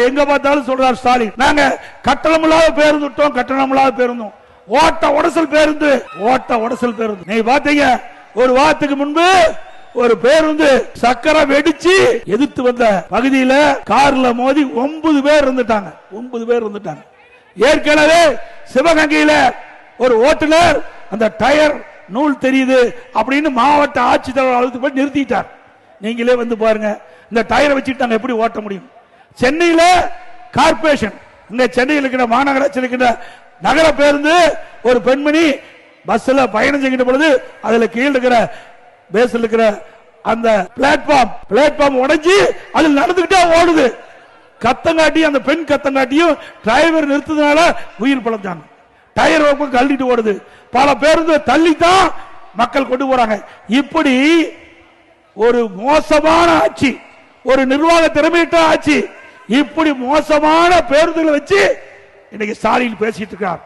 எங்க பார்த்தாலும் சொல்றார் ஸ்டாலின், நாங்க கட்டணம் இல்லாத பேருந்து விட்டோம், கட்டணம் இல்லாத பேருந்தும், ஓட்ட உடசல் பேருந்து, ஓட்ட உடசல் பேருந்து. நீ பாத்தீங்க ஒரு வாரத்துக்கு முன்பு ஒரு பேருந்து சக்கரை வெடிச்சு எதிர்த்து வந்த பகுதியில கார்ல மோதி 9 பேர் இருந்துட்டாங்க. 9 பேர் இருந்துட்டாங்க. ஏற்கனவே சிவகங்கையில ஒரு ஓட்டுநர் அந்த டயர் நூல் தெரியுது அப்படின்னு மாவட்ட ஆட்சித்தலைவர் அழுத்து போய் நிறுத்திட்டார். நீங்களே வந்து பாருங்க, இந்த டயரை வச்சுட்டாங்க எப்படி ஓட்ட முடியும்? சென்னையில கார்பரேஷன், இங்க சென்னையில் இருக்கிற மாநகராட்சி இருக்கிற நகர பேருந்து ஒரு பெண்மணி பஸ்ல பயணம் செய்கிற பொழுது அதுல கீழே இருக்கிற பேஸ்ல இருக்கிற அந்த பிளாட்பார்ம் உடைஞ்சு அதில் நடந்துகிட்டே ஓடுது. கத்தங்காட்டி அந்த பெண் கத்தங்காட்டியும் டிரைவர் நிறுத்ததுனால உயிர் பழந்தாங்க. டயர் கழட்டிட்டு ஓடுது. பல பேருந்து தள்ளித்தான் மக்கள் கொண்டு போறாங்க. இப்படி ஒரு மோசமான ஆட்சி, ஒரு நிர்வாக திறமையிட்ட ஆட்சி, இப்படி மோசமான பேருந்துகளை வச்சு இன்னைக்கு ஸ்டாலின் பேசிட்டு இருக்கார்.